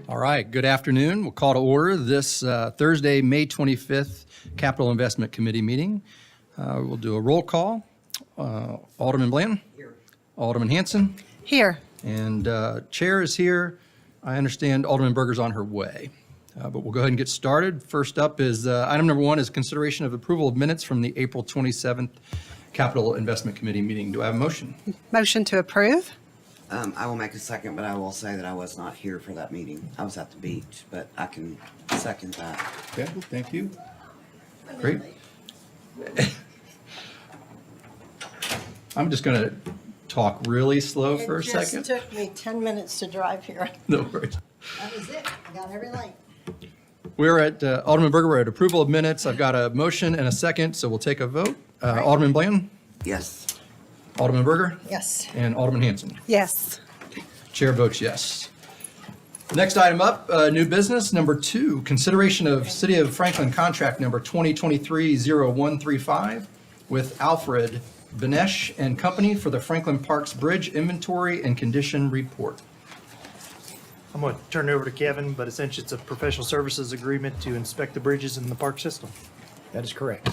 All right, good afternoon. We'll call to order this Thursday, May 25th Capital Investment Committee meeting. We'll do a roll call. Alderman Bland? Here. Alderman Hanson? Here. And Chair is here. I understand Alderman Berger's on her way. But we'll go ahead and get started. First up is item number 1 is consideration of approval of minutes from the April 27th Capital Investment Committee meeting. Do I have a motion? Motion to approve? I will make a second, but I will say that I was not here for that meeting. I was at the beach, but I can second that. Okay, thank you. Great. I'm just going to talk really slow for a second. It just took me 10 minutes to drive here. No worries. That was it. I got every light. We're at, Alderman Berger, we're at approval of minutes. I've got a motion and a second, so we'll take a vote. Alderman Bland? Yes. Alderman Berger? Yes. And Alderman Hanson? Yes. Chair votes yes. Next item up, new business, number 2, consideration of City of Franklin contract number 2023-0135 with Alfred Benesh and Company for the Franklin Parks Bridge Inventory and Condition Report. I'm going to turn it over to Kevin, but essentially it's a professional services agreement to inspect the bridges in the park system. That is correct.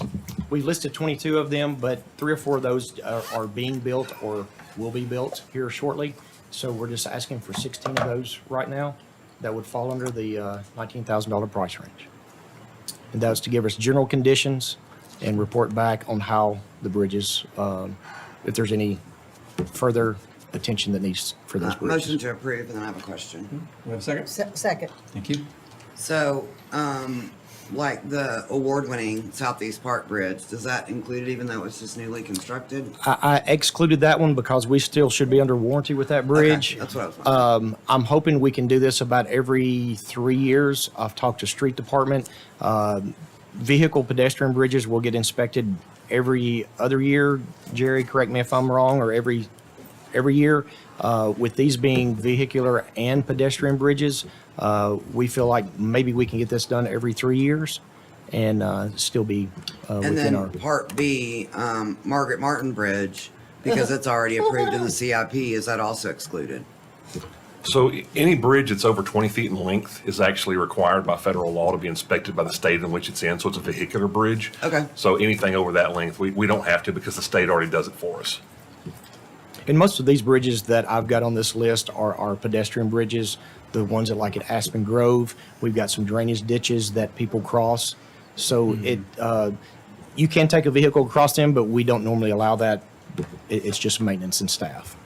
We listed 22 of them, but 3 or 4 of those are being built or will be built here shortly. So we're just asking for 16 of those right now that would fall under the $19,000 price range. And that was to give us general conditions and report back on how the bridges, if there's any further attention that needs for those bridges. Motion to approve, and then I have a question. Do we have a second? Second. Thank you. So, like the award-winning Southeast Park Bridge, does that include it even though it's just newly constructed? I excluded that one because we still should be under warranty with that bridge. Okay, that's what I was wondering. I'm hoping we can do this about every 3 years. I've talked to street department. Vehicle pedestrian bridges will get inspected every other year. Jerry, correct me if I'm wrong, or every year. With these being vehicular and pedestrian bridges, we feel like maybe we can get this done every 3 years and still be And within then our. Part B, Margaret Martin Bridge, because it's already approved in the CIP, is that also excluded? So any bridge that's over 20 feet in length is actually required by federal law to be inspected by the state in which it's in. So it's a vehicular bridge. Okay. So anything over that length, we don't have to because the state already does it for us. And most of these bridges that I've got on this list are pedestrian bridges. The ones that like at Aspen Grove, we've got some drainage ditches that people cross. So you can take a vehicle across them, but we don't normally allow that. It's just maintenance and staff.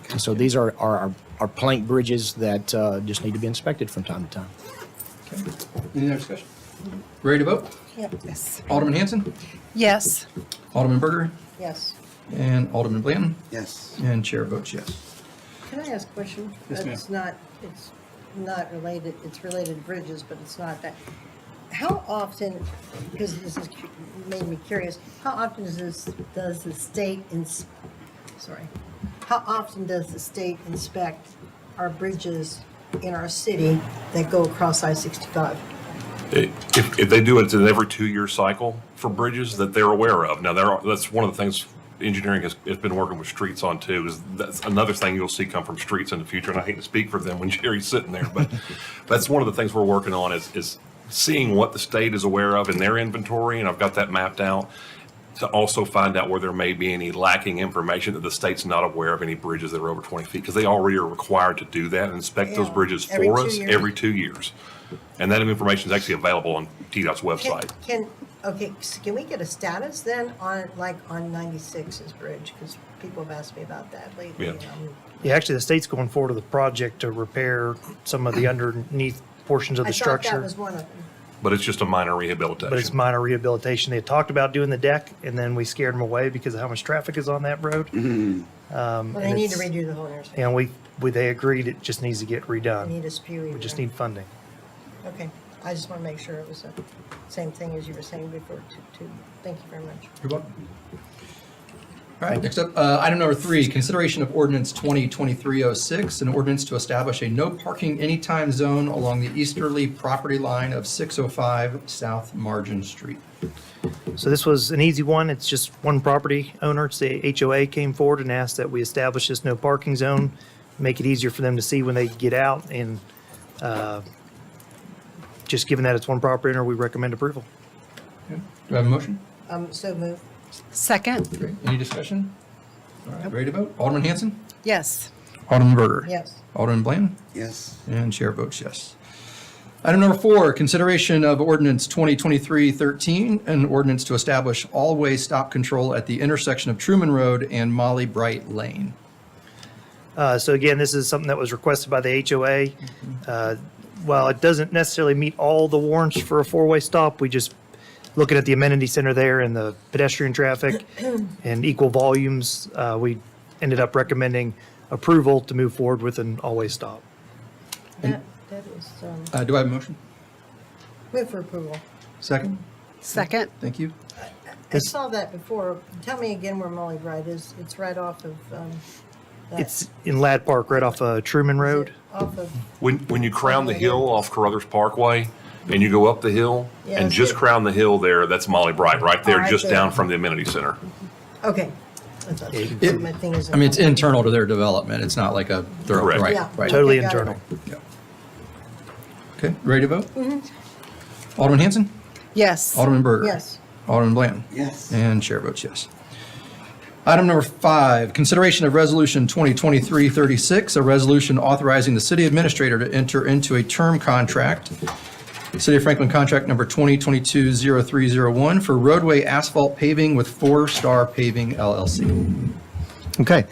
And so these are plank bridges that just need to be inspected from time to time. Okay. Any other discussion? Ready to vote? Yep. Yes. Alderman Hanson? Yes. Alderman Berger? Yes. And Alderman Bland? Yes. And Chair votes yes. Can I ask a question? Yes, ma'am. It's not related, it's related to bridges, but it's not that. How often, because this has made me curious, how often does the state how often does the state inspect our bridges in our city that go across I-65? If they do it, it's an every 2-year cycle for bridges that they're aware of. Now, that's one of the things engineering has been working with streets on too, is that's another thing you'll see come from streets in the future. And I hate to speak for them when Jerry's sitting there, but that's one of the things we're working on is seeing what the state is aware of in their inventory. And I've got that mapped out to also find out where there may be any lacking information that the state's not aware of any bridges that are over 20 feet, because they already are required to do that and inspect those Yeah, bridges every for 2 us years. every 2 years. And that information is actually available on TDOT's website. Okay, so can we get a status then on, like, on 96's bridge? Because people have asked me about that lately. Yeah. Yeah, actually, the state's going forward with a project to repair some of the underneath portions of I the thought that structure. was one of them. But it's just a minor But it's rehabilitation. minor rehabilitation. They had talked about doing the deck, and then we scared them away because of how much traffic is on that road. Well, they and need to it's- redo the whole intersection. And they agreed it just needs to get They redone. need a spew. We just need funding. Okay, I just want to make sure it was the same thing as you were saying before, too. Thank you very much. You're welcome. All right, next up, item number 3, consideration of ordinance 2023-06, an ordinance to establish a no parking anytime zone along the easterly property line of 605 South Margin Street. So this was an easy one. It's just one property owner. It's the HOA came forward and asked that we establish this no parking zone, make it easier for them to see when they get out. And just given that it's one property owner, we recommend approval. Okay. Do I have a motion? So move. Second. Great. Any discussion? All right, ready to vote? Alderman Hanson? Yes. Alderman Berger? Yes. Alderman Bland? Yes. And chair votes yes. Item number 4, consideration of ordinance 2023-13, an ordinance to establish all-way stop control at the intersection of Truman Road and Molly Bright Lane. So again, this is something that was requested by the HOA. While it doesn't necessarily meet all the warrants for a four-way stop, we just, looking at the amenity center there and the pedestrian traffic and equal volumes, we ended up recommending approval to move forward with an all-way stop. That is, Do I have a motion? move for approval. Second? Second. Thank you. I saw that before. Tell me again where Molly Bright is. It's right off of, that- It's in Lad Park, right off Truman Road. Off of, When you crown the hill off Carruthers Parkway and you go up the hill Yeah, and just see. crown the hill there, that's Molly Bright, right there, Right just there. down from the amenity center. okay. I thought- It- My thing is. I mean, it's internal to their development. It's not like a thorough, Correct. right, Yeah. right. Totally Okay, got it. internal. Yeah. Okay, ready to vote? Alderman Hanson? Yes. Alderman Berger? Yes. Alderman Bland? Yes. And chair votes yes. Item number 5, consideration of resolution 2023-36, a resolution authorizing the city administrator to enter into a term contract, City of Franklin contract number 2022-0301 for roadway asphalt paving with Four Star Paving LLC. Okay.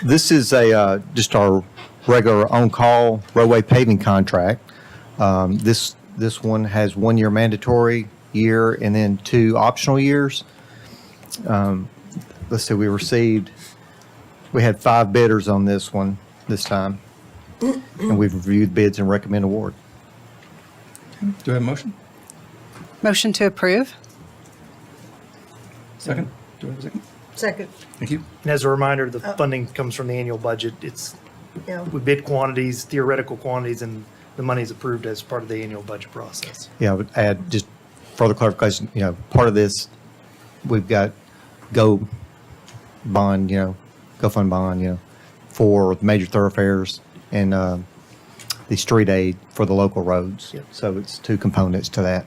This is just our regular on-call roadway paving contract. This one has 1 year mandatory year and then 2 optional years. Let's see, we had 5 bidders on this one this time. And we've reviewed bids and recommend award. Do I have a motion? Motion to approve? Second? Do I have a second? Second, Thank you. And as a reminder, the funding comes from the annual budget. It's, yeah. we bid quantities, theoretical quantities, and the money is approved as part of the annual budget process. Yeah, I would add just further clarification, part of this, we've got GO bond, GO fund bond, for the major thoroughfares and the street aid for the local roads. Yep. So it's 2 components to that.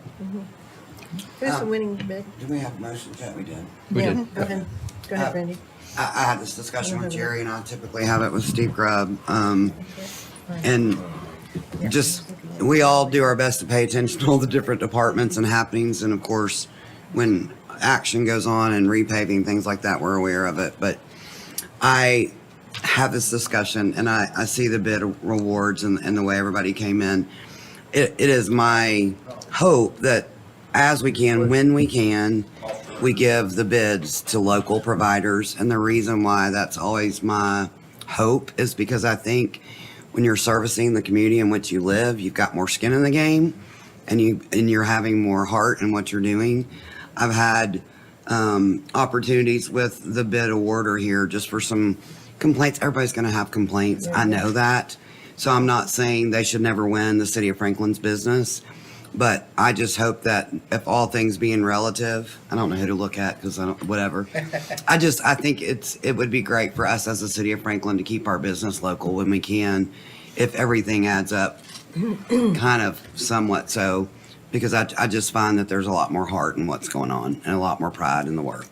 Who's the winning bid? Do we have motions yet? We did. We Yeah, did. Go ahead. Go ahead, Randy. I had this discussion with Jerry, and I typically have it with Steve Grubb. And just, we all do our best to pay attention to all the different departments and happenings. And of course, when action goes on and repaving, things like that, we're aware of it. But I have this discussion, and I see the bid rewards and the way everybody came in. It is my hope that as we can, when we can, we give the bids to local providers. And the reason why that's always my hope is because I think when you're servicing the community in which you live, you've got more skin in the game, and you're having more heart in what you're doing. I've had opportunities with the bid awarder here just for some complaints. Everybody's going to have complaints. I know that. So I'm not saying they should never win the city of Franklin's business. But I just hope that if all things being relative, I don't know who to look at because I don't, whatever. I think it would be great for us as the city of Franklin to keep our business local when we can, if everything adds up kind of somewhat so, because I just find that there's a lot more heart in what's going on and a lot more pride in the work.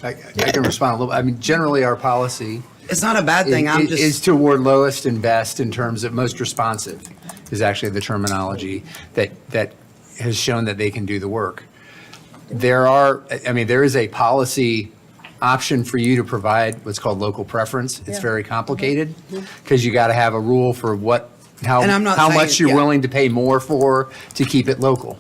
I can respond a little. I mean, generally, our policy It's not a bad thing. I'm just. is toward lowest and best in terms of most responsive, is actually the terminology that has shown that they can do the work. There is a policy option for you to provide what's called local preference. It's very complicated because you got to have a rule for how And I'm not how saying- much you're yeah. willing to pay more for to keep it local.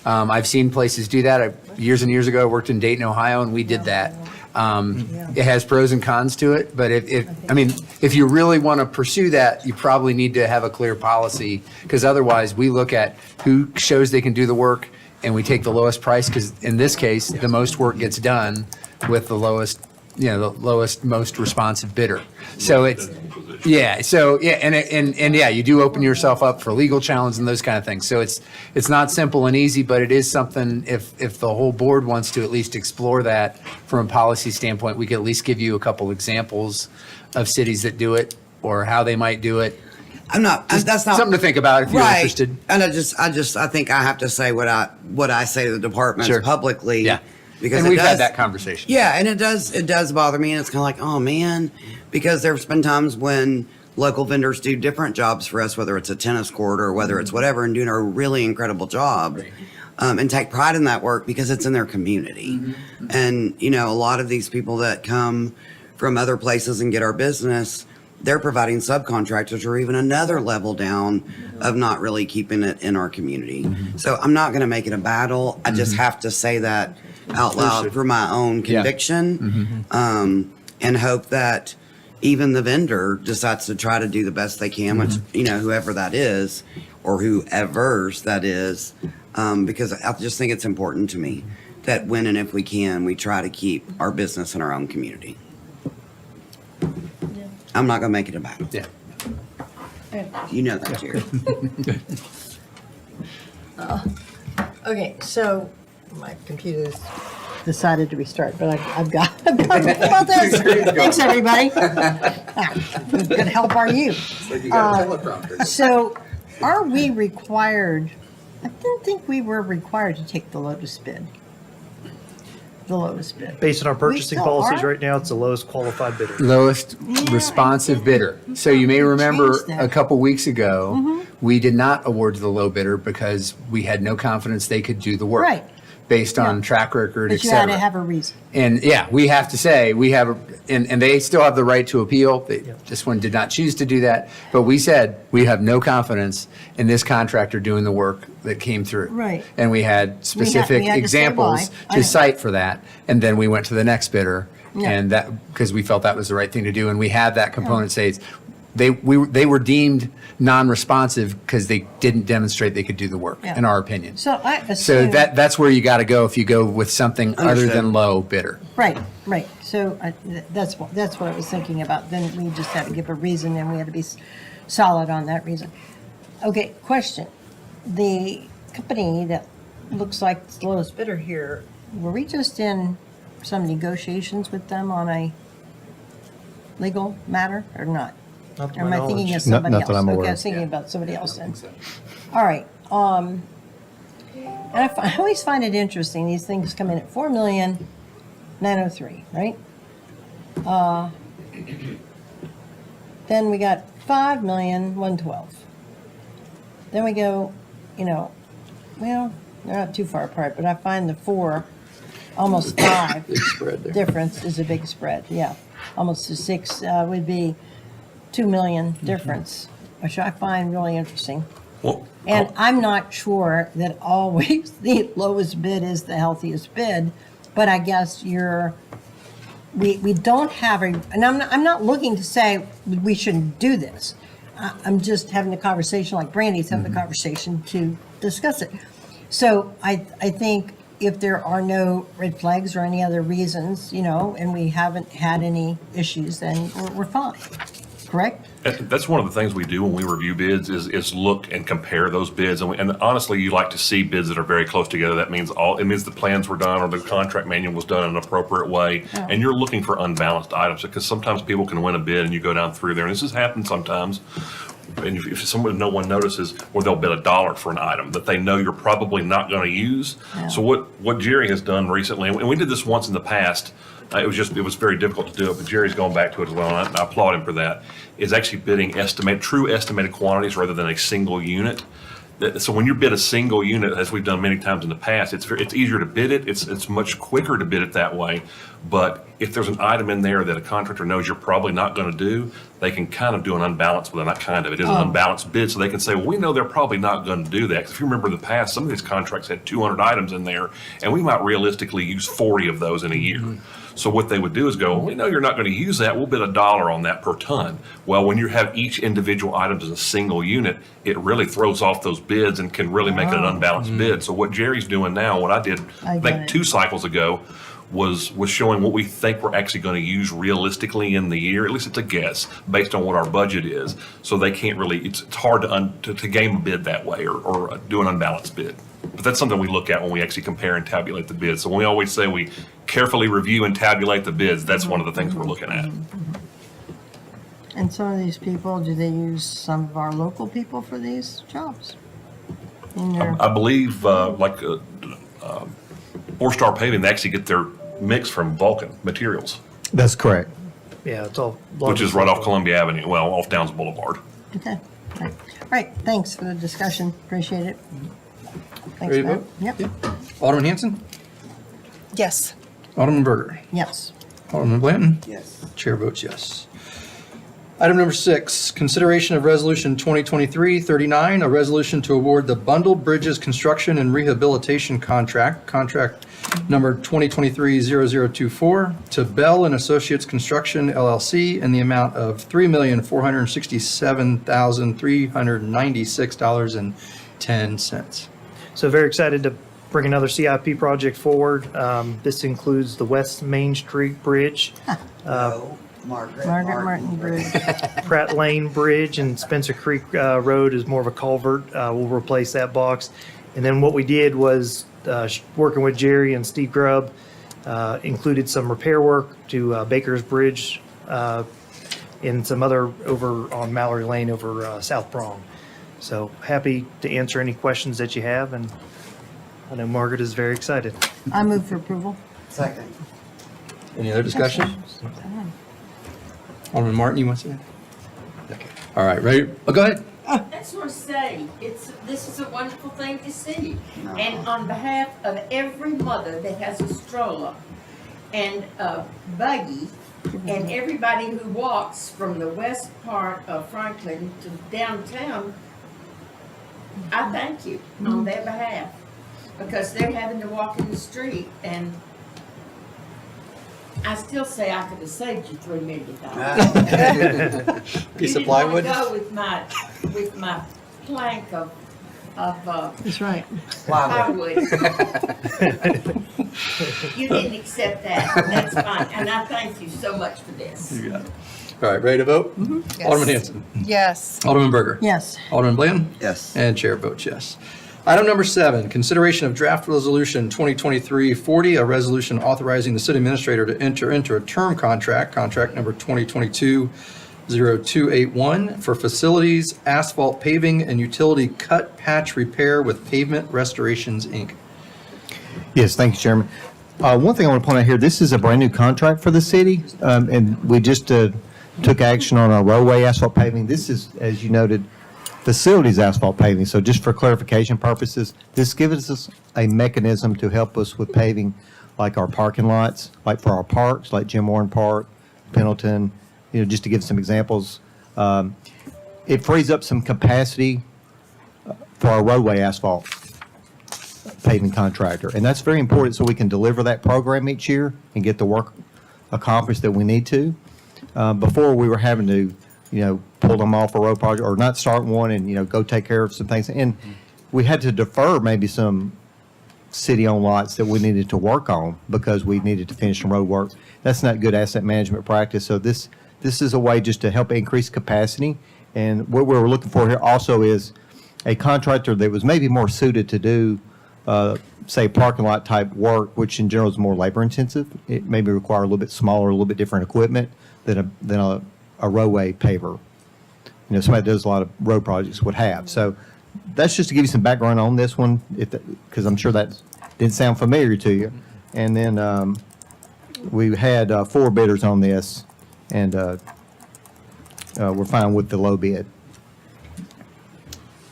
I've seen places do that. Years and years ago, I worked in Dayton, Ohio, and we did that. It has pros and cons to it, but if you really want to pursue that, you probably need to have a clear policy, because otherwise, we look at who shows they can do the work, and we take the lowest price, because in this case, the most work gets done with the lowest, most responsive bidder. So it's, you do open yourself up for legal challenge and those kind of things. So it's not simple and easy, but it is something, if the whole board wants to at least explore that from a policy standpoint, we could at least give you a couple examples of cities that do it or how they might do it. That's not Something to think about if you're right. interested. And I think I have to say what I say to the departments Sure. publicly. Yeah. Because And it we've had does- that conversation. Yeah, and it does bother me, and it's kind of like, oh man, because there's been times when local vendors do different jobs for us, whether it's a tennis court or whether it's whatever, and doing a really incredible job, and take pride in that work because it's in their community. And a lot of these people that come from other places and get our business, they're providing subcontractors or even another level down of not really keeping it in our community. So I'm not going to make it a battle. I just have to say that out loud for my own conviction, and hope that even the vendor decides to try to do the best they can, which, whoever that is or whoever's that is, because I just think it's important to me that when and if we can, we try to keep our business in our own community. I'm not going to make it a battle. Yeah. You know that, Jerry. Okay, so my computer's decided to restart, but I've got about this. Thanks, everybody. Good help are you? So are we required, I didn't think we were required to take the lowest bid. The lowest bid. Based on our purchasing still policies are? right now, it's the lowest qualified bidder. Lowest responsive bidder. So you may remember changed that. a couple weeks ago, we did not award to the low bidder because we had no confidence they could do the work. Right. Based on track record, et But you had to cetera. have a reason. And we have to say, and they still have the right to appeal. This one did not choose to do that. But we said, we have no confidence in this contractor doing the work that came through. Right. And we had specific we had to say examples why. I to know. cite for that. And then we went to the next bidder. Yeah. And that, because we felt that was the right thing to do. And we had that component say, they were deemed non-responsive because they didn't demonstrate they could do the work, Yeah. in our opinion. So I So assume. that's where you got to go if you go with something other Understood. than low bidder. Right. So that's what I was thinking about. Then we just had to give a reason and we had to be solid on that reason. Okay, question. The company that looks like the lowest bidder here, were we just in some negotiations with them on a legal matter or not? Not to Or my am I thinking knowledge. of somebody Not else? that I'm aware Okay, I of. was thinking about somebody else then. All right. And I always find it interesting, these things come in at 4,903,000, right? Then we got 5,112,000. Then we go, well, they're not too far apart, but I find the four, almost five difference is a big spread, yeah. Almost to six would be 2 million difference, which I find really interesting. Well, And I'm not sure that always the lowest bid is the healthiest bid, but I guess we don't have and I'm not looking to say we shouldn't do this. I'm just having a conversation like Brandy's having a conversation to discuss it. So I think if there are no red flags or any other reasons, and we haven't had any issues, then we're fine. correct? That's one of the things we do when we review bids is look and compare those bids. And honestly, you like to see bids that are very close together. That means it means the plans were done or the contract manual was done in an appropriate way. And you're looking for unbalanced items because sometimes people can win a bid and you go down through there. And this has happened sometimes. And if no one notices, or they'll bid $1 for an item that they know you're probably not going to use. So what Jerry has done recently, and we did this once in the past, it was very difficult to do it, but Jerry's gone back to it as well, and I applaud him for that, is actually bidding true estimated quantities rather than a single unit. So when you bid a single unit, as we've done many times in the past, it's easier to bid it. It's much quicker to bid it that way. But if there's an item in there that a contractor knows you're probably not going to do, they can kind of do an unbalanced, well, not kind of, it is an unbalanced bid. So they can say, well, we know they're probably not going to do that. 'Cause if you remember in the past, some of these contracts had 200 items in there, and we might realistically use 40 of those in a year. So what they would do is go, well, we know you're not going to use that. We'll bid $1 on that per ton. Well, when you have each individual item as a single unit, it really throws off those bids and can really make it an unbalanced bid. So what Jerry's doing now, what I did, I I get think it. 2 cycles ago, was showing what we think we're actually going to use realistically in the year. At least it's a guess based on what our budget is. So they can't really, it's hard to game a bid that way or do an unbalanced bid. But that's something we look at when we actually compare and tabulate the bids. So when we always say we carefully review and tabulate the bids, that's one of the things we're looking at. And some of these people, do they use some of our local people for these jobs? In their, I believe Four Star Paving, they actually get their mix from Vulcan Materials, That's correct. Yeah, it's all. which is right off Columbia Avenue, well, off Downs Boulevard. okay, all right, thanks for the discussion, appreciate it. Thanks, Ready to Matt. vote? Yep, Alderman Hanson? Yes. Alderman Berger? yes. Alderman Blanton? Yes. Chair votes yes. Item number 6, consideration of Resolution 2023-39, a resolution to award the Bundled Bridges Construction and Rehabilitation Contract number 2023-0024 to Bell and Associates Construction LLC in the amount of $3,467,396.10. So very excited to bring another CIP project forward. This includes the West Main Street Bridge, No, Margaret Martin Bridge. Pratt Lane Bridge, and Spencer Creek Road is more of a culvert. We'll replace that box. And then what we did was, working with Jerry and Steve Grubb, included some repair work to Baker's Bridge and some other over on Mallory Lane over South Prong. So happy to answer any questions that you have, and I know Margaret is very excited. I move for approval. Second. Any other discussion? Alderman Martin, you want to say? Okay. All right, ready? Oh, go ahead. I just want to say, this is a wonderful thing to see. And on behalf of every mother that has a stroller and a buggy, and everybody who walks from the west part of Franklin to downtown, I thank you on their behalf. Because they're having to walk in the street, and I still say I could have saved you $3 million. Piece of plywood? You didn't want to go with my plank of That's right. plywood. You didn't accept that, that's fine, and I thank you so much for this. You got it. All right, ready to vote? Yes. Alderman Hanson? Yes. Alderman Berger? Yes. Alderman Blanton? Yes. And chair votes yes. Item number 7, consideration of draft resolution 2023-40, a resolution authorizing the city administrator to enter into a term contract number 2022-0281 for facilities, asphalt paving, and utility cut patch repair with Pavement Restorations, Inc. Yes, thank you, Chairman. One thing I want to point out here, this is a brand-new contract for the city, and we just took action on our roadway asphalt paving. This is, as you noted, facilities asphalt paving. So just for clarification purposes, this gives us a mechanism to help us with paving, like our parking lots, like for our parks, like Jim Warren Park, Pendleton, just to give some examples. It frees up some capacity for our roadway asphalt paving contractor. And that's very important so we can deliver that program each year and get the work accomplished that we need to. Before we were having to, pull them off a road project or not start one and, go take care of some things. And we had to defer maybe some city-owned lots that we needed to work on because we needed to finish some road work. That's not good asset management practice. So this this is a way just to help increase capacity. And what we're looking for here also is a contractor that was maybe more suited to do, say, parking lot type work, which in general is more labor intensive. It maybe require a little bit smaller, a little bit different equipment than a roadway paver. You know, somebody that does a lot of road projects would have. So that's just to give you some background on this one, because I'm sure that didn't sound familiar to you. And then we had 4 bidders on this, and we're fine with the low bid.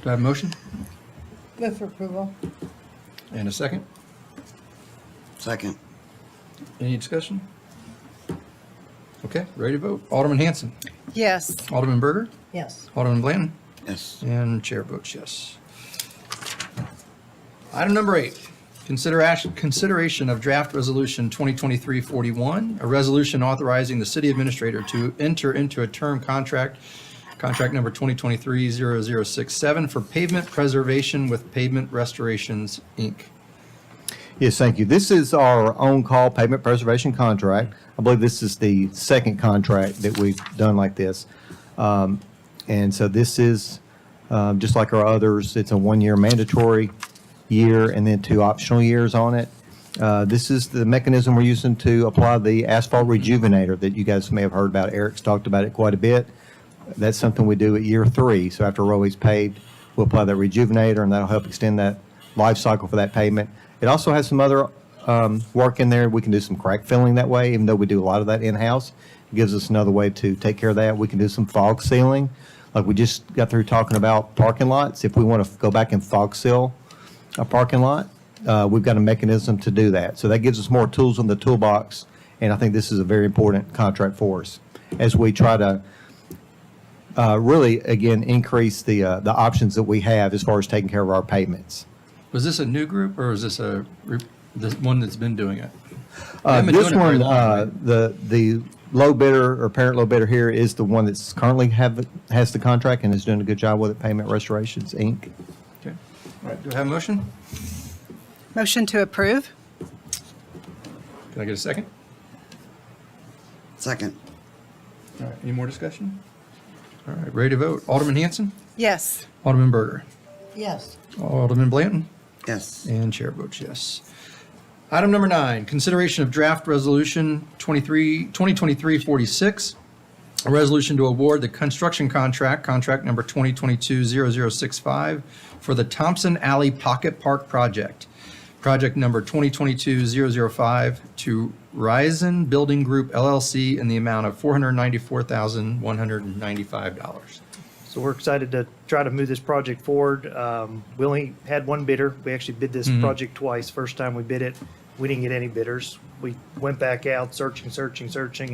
Do I have a motion Move for approval. and a second? Second. Any discussion? Okay, ready to vote. Alderman Hanson, Yes. Alderman Berger, Yes. Alderman Blanton, Yes. and chair votes yes. Item number 8, consideration of draft resolution 2023-41, a resolution authorizing the city administrator to enter into a term contract number 2023-0067 for pavement preservation with Pavement Restorations, Inc. Yes, thank you. This is our on-call pavement preservation contract. I believe this is the second contract that we've done like this. And so this is, just like our others, it's a 1-year mandatory year and then 2 optional years on it. This is the mechanism we're using to apply the asphalt rejuvenator that you guys may have heard about. Eric's talked about it quite a bit. That's something we do at year 3. So after a roadway's paved, we'll apply that rejuvenator, and that'll help extend that life cycle for that pavement. It also has some other work in there. We can do some crack filling that way, even though we do a lot of that in-house. It gives us another way to take care of that. We can do some fog sealing, like we just got through talking about parking lots. If we want to go back and fog seal a parking lot, we've got a mechanism to do that. So that gives us more tools in the toolbox, and I think this is a very important contract for us as we try to really, again, increase the options that we have as far as taking care of our pavements. Was this a new group, or is this the one that's been doing it? They haven't been This doing it very one, long, right? the low bidder or parent low bidder here is the one that's currently has the contract and is doing a good job with it, Payment Restorations, Inc. Okay. All right, do I have a motion? Motion to approve? Can I get a second? Second. All right, any more discussion? All right, ready to vote. Alderman Hanson, Yes. Alderman Berger, Yes. Alderman Blanton, Yes. and chair votes yes. Item number 9, consideration of draft resolution 2023-46, a resolution to award the construction contract number 2022-0065 for the Thompson Alley Pocket Park project. Project number 2022-005 to Ryzen Building Group LLC in the amount of $494,195. So we're excited to try to move this project forward. We only had 1 bidder. We actually bid this project twice. First time we bid it, we didn't get any bidders. We went back out searching,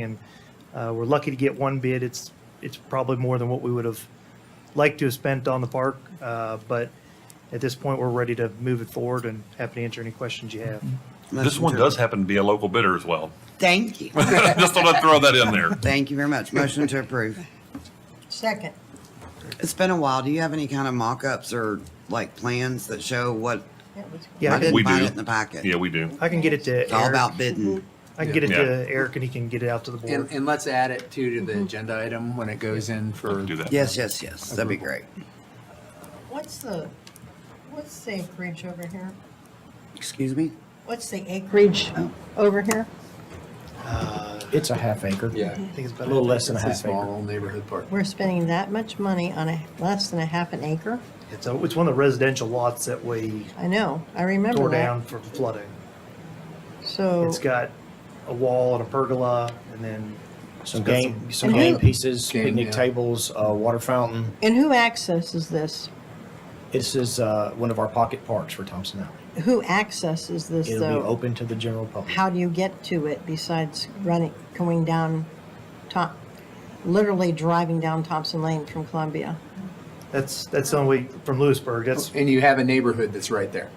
and we're lucky to get 1 bid. It's probably more than what we would have liked to have spent on the park, but at this point, we're ready to move it forward and happy to answer any questions you have. This one does happen to be a local bidder as well. Thank you. Just thought I'd throw that in there. Thank you very much. Motion to approve. Second. It's been a while. Do you have any kind of mock-ups or like plans that show what? Yeah, I didn't We find do. it in the packet. Yeah, we do. I can get it to It's all Eric. about bidding. I can get it Yeah. to Eric and he can get it out to the board. And let's add it too to the agenda item when it goes in for. Do that. Yes, yes, yes. That'd be great. What's the acreage over here? Excuse me? What's the acreage over here? It's a half acre. Yeah. I think it's A about little less than a It's a half small acre. little neighborhood park. We're spending that much money on less than a half an acre? It's one of the residential lots that we I know, I remember tore that. down for flooding. So, It's got a wall and a pergola and then Some got game, some And game who- pieces, Game, picnic yeah. tables, water fountain. and who accesses this? This is one of our pocket parks for Thompson Alley. Who accesses this It'll be though? open to the general public. How do you get to it besides going down, literally driving down Thompson Lane from Columbia? That's the only way from Lewisburg. That's And you have a neighborhood that's right there.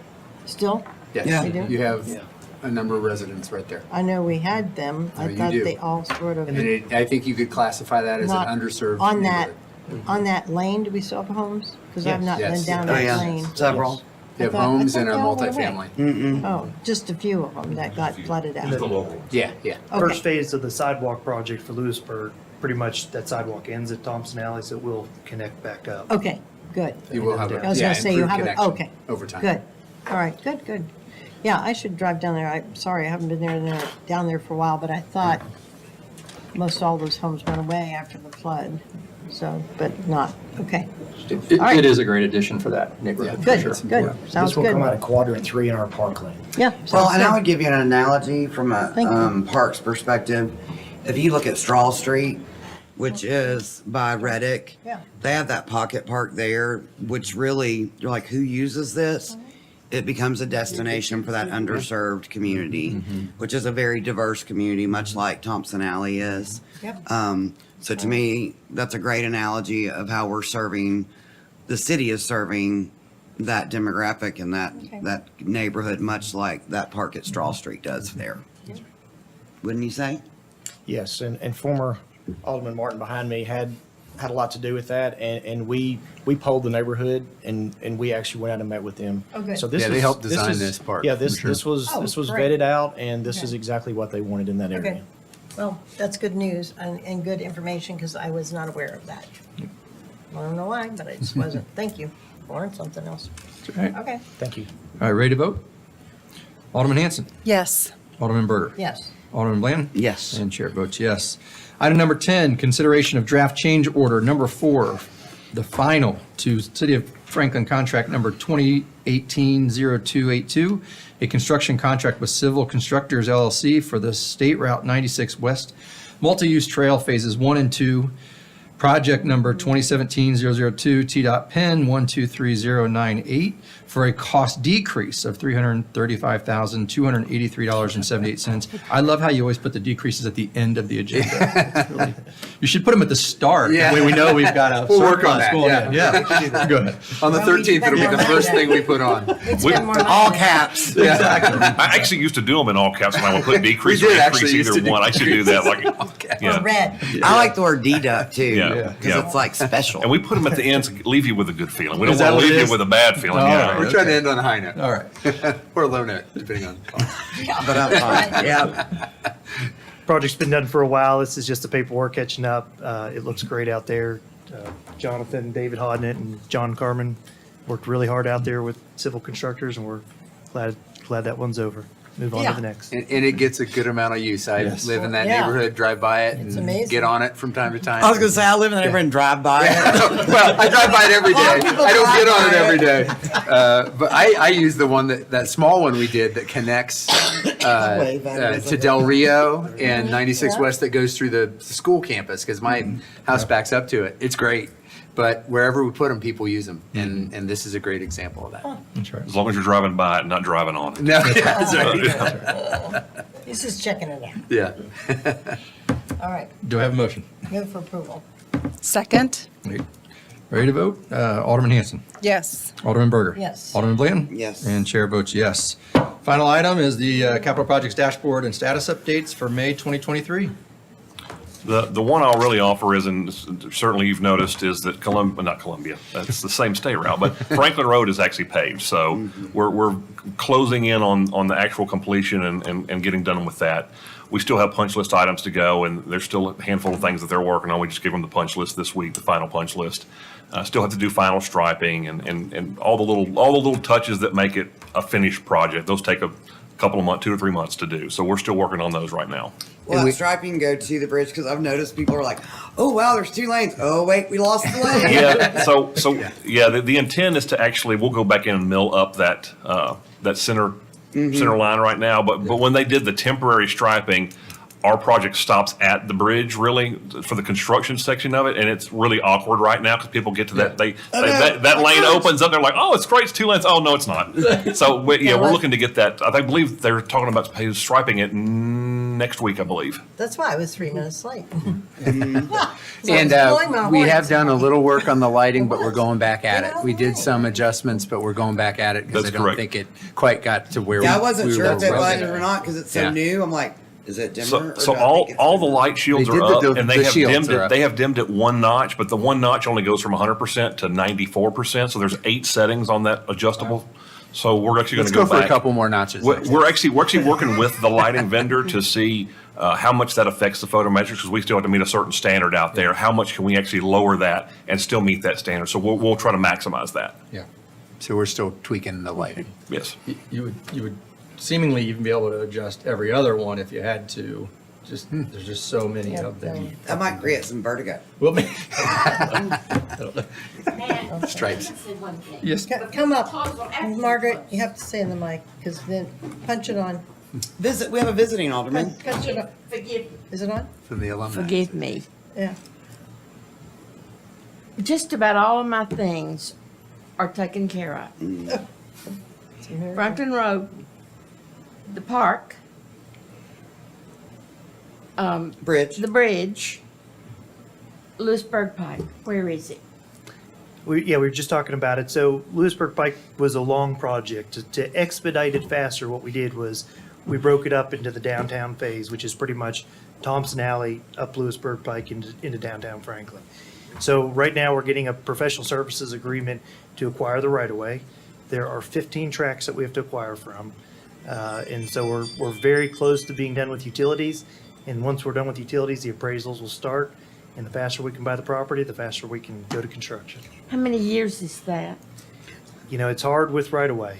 Still? Yes, Yeah. We do? you have Yeah. a number of residents right there. I know we had them. No, I you thought do. they all sort of. And I think you could classify that as an Not underserved on that, neighborhood. on that lane, do we still have homes? Because I've Yes. not been Yes. down Oh, that yeah. lane. Several. You have I thought homes and a they all went away. multifamily. Mm-mm. Oh, just a few of them that got flooded out. Just a local. Yeah, yeah. first Okay, phase of the sidewalk project for Lewisburg pretty much that sidewalk ends at Thompson Alley, so it will connect back up. Okay, good. You will have, I was yeah, gonna say you improved have it, connection okay. over time. Good. All right, good, good. Yeah, I should drive down there. I'm sorry, I haven't been down there for a while, but I thought most all those homes went away after the flood. So, but not, okay. All right. It is a great addition for that neighborhood, for Good, sure. good. Sounds This will come out good. of quadrant 3 in our parkland. Yeah. Well, sounds and I good. would give you an analogy from a Thank you. parks perspective. If you look at Straw Street, which is by Reddick, Yeah. they have that pocket park there, which really, you're like, who uses this? It becomes a destination for that underserved community, which is a very diverse community, much like Thompson Alley is. Yep. So to me, that's a great analogy of how we're serving, the city is serving that demographic and that neighborhood, much like that park at Straw Street does there. Wouldn't you say? Yes, and former Alderman Martin behind me had a lot to do with that, and we polled the neighborhood, and we actually went out and met with them. Oh, good. So this Yeah, they is- helped this design is- this park, Yeah, for this sure. this was great. vetted out, and this is Okay. exactly what they wanted in that area. Okay. Well, that's good news and good information because I was not aware of that. I don't know why, but I just wasn't. Thank you. Learned something else. All right, Okay. Thank you. All right, ready to vote? Alderman Hanson, Yes. Alderman Berger. Yes. Alderman Bland? Yes. And chair votes yes. Item number 10, consideration of draft change order number 4, the final to City of Franklin contract number 2018-0282, a construction contract with Civil Constructors LLC for the State Route 96 West multi-use trail phases 1 and 2, project number 2017-002, TDOT PIN 123098, for a cost decrease of $335,283.78. I love how you always put the decreases at the end of the agenda. You should put them at the start. Yeah. That way we know we've got a We'll work on surplus that, going yeah. in. Yeah, go ahead. On the Well, we 13th, it'll be spent the more first money thing we put on. We'd spend more money All than- caps. Exactly. I actually used to do them in all caps, and I would put decrease or did actually increase used to either do one. I should do that, like, Or red. I like the word deduct too. Yeah. Because it's like special. and we put them at the end to leave you with a good feeling. We don't Is that want to what it leave is? you with a bad feeling. All Yeah. right. We're trying to end on a high note. All right. Or a low note, depending on. But I'm fine. Yeah. Project's been done for a while. This is just the paperwork catching up. It looks great out there. Jonathan, David Hodnett, and John Carmen worked really hard out there with Civil Constructors, and we're glad that one's over. Move on Yeah. to the next. And it gets a good amount of use. I Yes. live in that Yeah. neighborhood, drive by it, It's and amazing. get on it from time to time. I was going to say, I live in the neighborhood and drive by it. Well, I drive by it every day. I people don't get on it drive by every day. But I use the one that small one we did that connects Wave at it. to Del Rio and 96 Yeah. West that goes through the school campus because my house backs up to it. It's great. But wherever we put them, people use them. And this is a great example of that. That's right. As long as you're driving by it, not driving on it. No, yeah, that's right. This is checking it out. Yeah. All right. Do I have a motion? Move for approval. Second? Ready to vote? Alderman Hanson. Yes. Alderman Berger. Yes. Alderman Bland. Yes. And chair votes yes. Final item is the capital projects dashboard and status updates for May 2023. The one I'll really offer is, and certainly you've noticed, is that not Columbia, that's the same state route, but Franklin Road is actually paved. So we're closing in on the actual completion and getting done with that. We still have punch list items to go, and there's still a handful of things that they're working on. We just gave them the punch list this week, the final punch list. Still have to do final striping and all the little touches that make it a finished project. Those take a couple of months, 2 to 3 months to do. So we're still working on those right now. Will that striping go to the bridge? Because I've noticed people are like, oh, wow, there's 2 lanes. Oh, wait, we lost the lane. Yeah, so yeah, the intent is to actually, we'll go back in and mill up that center line right now, but when they did the temporary striping, our project stops at the bridge really for the construction section of it, and it's really awkward right now because people get to that that lane opens up, they're like, oh, it's great, it's 2 lanes. Oh no, it's not. So we're looking to get that. I believe they're talking about striping it next week, I believe. That's why I was 3 minutes late. And blowing my we horn. have done a little work on the lighting, but we're going back at it. We did some adjustments, but we're going back at it because I That's don't correct. think it quite got to where Yeah, I we wasn't sure were if it was hoping. or not because it's so Yeah. new. I'm like, is it dimmer? So, or so do I all think it's all the dimmer? light shields They are did up, the and they the have shields dimmed are it. up. They have dimmed it 1 notch, but the 1 notch only goes from 100% to 94%. So there's 8 settings on that adjustable. So we're actually going Let's to go go for back. a couple more notches. We're actually working with the lighting vendor to see how much that affects the photometrics, because we still have to meet a certain standard out there. How much can we actually lower that and still meet that standard? So we'll try to maximize that. Yeah. So we're still tweaking the lighting. Yes. You would seemingly even be able to adjust every other one if you had to. Just, there's just so many of them. That might create some vertigo. Well, maybe- And Stripes. I can say one thing. Yes. Come up, Because after- Margaret, you have to say in the mic, because then punch it on. We have a visiting alderman. Punch it on. Forgive, Is it on? From the alumni. forgive me. Yeah. Just about all of my things are taken care of. Franklin Road, the park, Bridge. the bridge, Lewisburg Pike, where is it? We were just talking about it. So Lewisburg Pike was a long project. To expedite it faster, what we did was we broke it up into the downtown phase, which is pretty much Thompson Alley up Lewisburg Pike into downtown Franklin. So right now, we're getting a professional services agreement to acquire the right-of-way. There are 15 tracks that we have to acquire from. And so we're very close to being done with utilities. And once we're done with utilities, the appraisals will start. And the faster we can buy the property, the faster we can go to construction. How many years is that? You know, it's hard with right-of-way.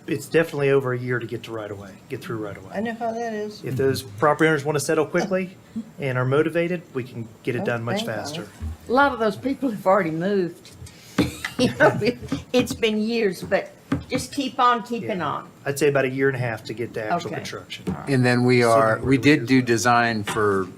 It's definitely over a year to get to right-of-way, get through I right-of-way. know how that is. If those property owners want to settle quickly and are motivated, we can get it done much thank God. faster. A lot of those people have already moved. You know, it's been years, but just keep on keeping Yeah. on. I'd say about a year and a half to get to actual Okay. construction. And then we really did is do that. design for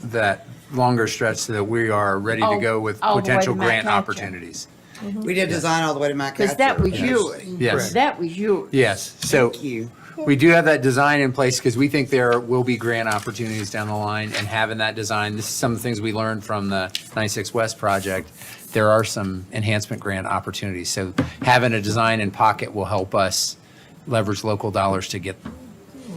that longer stretch so that we are ready to All- go with all the way to potential Mount grant Catcher. opportunities. We did design all the way to Mount Because that was Catcher. yours. Yes. That was yours. Yes, so Thank you. we do have that design in place because we think there will be grant opportunities down the line, and having that design, this is some of the things we learned from the 96 West project. There are some enhancement grant opportunities, so having a design in pocket will help us leverage local dollars to get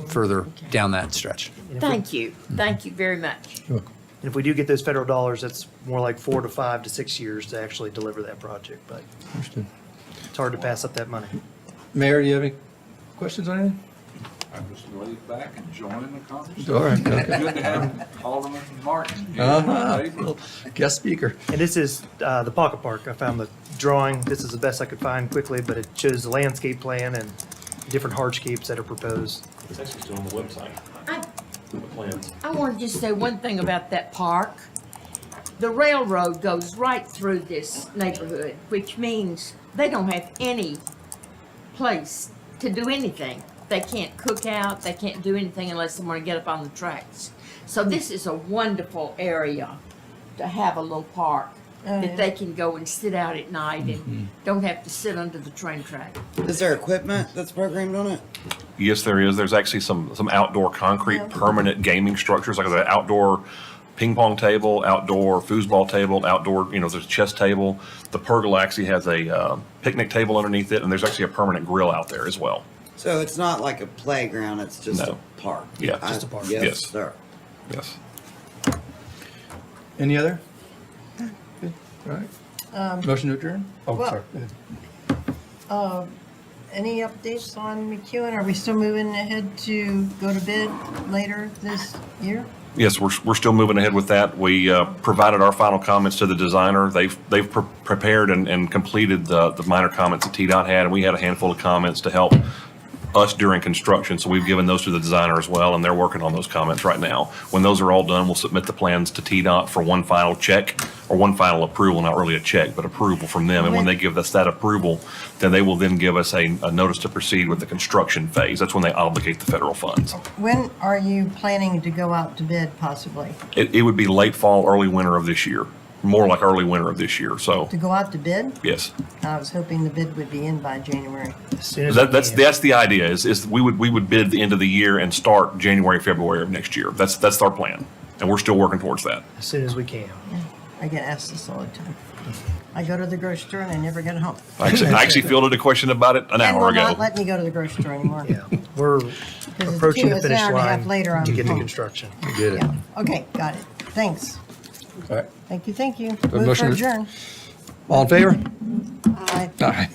further down that stretch. Thank you. Thank you very much. And if we do get those federal dollars, that's more like 4 to 5 to 6 years to actually deliver that project, but Understood. it's hard to pass up that money. Mayor, do you have any questions on anything? I'm just laid back and joining the conversation. All right, okay. Good to have Alderman Martin here. Uh-huh. Guest speaker. And this is the Pocket Park. I found the drawing. This is the best I could find quickly, but it shows the landscape plan and different hardscapes that are proposed. It's actually still on the website, the plans. I want to just say one thing about that park. The railroad goes right through this neighborhood, which means they don't have any place to do anything. They can't cook out, they can't do anything unless they want to get up on the tracks. So this is a wonderful area to have a little park that they can go and sit out at night and don't have to sit under the train track. Is there equipment that's programmed on it? Yes, there is. There's actually some outdoor concrete permanent gaming structures, like an outdoor ping pong table, outdoor foosball table, outdoor, there's a chess table. The pergola actually has a picnic table underneath it, and there's actually a permanent grill out there as well. So it's not like a playground, it's just No. a park? Yeah. Just a park. Yes, Yes. sir. Yes. Any other? Good. All right. Motion to adjourn? Oh, well- sorry. Go ahead. Any updates on McEwen? Are we still moving ahead to go to bid later this year? Yes, we're still moving ahead with that. We provided our final comments to the designer. They've prepared and completed the minor comments that TDOT had, and we had a handful of comments to help us during construction. So we've given those to the designer as well, and they're working on those comments right now. When those are all done, we'll submit the plans to TDOT for one final check, or one final approval, not really a check, but approval from them. And when they give us that approval, then they will then give us a notice to proceed with the construction phase. That's when they obligate the federal funds. When are you planning to go out to bid possibly? It would be late fall, early winter of this year, more like early winter of this year. So, To go out to bid? yes. I was hoping the bid would be in by January. As soon as we That's can. the idea is we would bid the end of the year and start January, February of next year. That's our plan. And we're still working towards that. As soon as we can. I get asked this all the time. I go to the grocery store and I never get home. I actually fielded a question about it an And hour will not ago. let me go to the grocery store anymore. Yeah, we're it's approaching the an finish hour and a half line later, I'm to get to home. construction. Get it. Yeah, okay, got it. Thanks. All right. Thank you, thank you. a Move motion for to- adjourn. All in favor? Aye. Aye.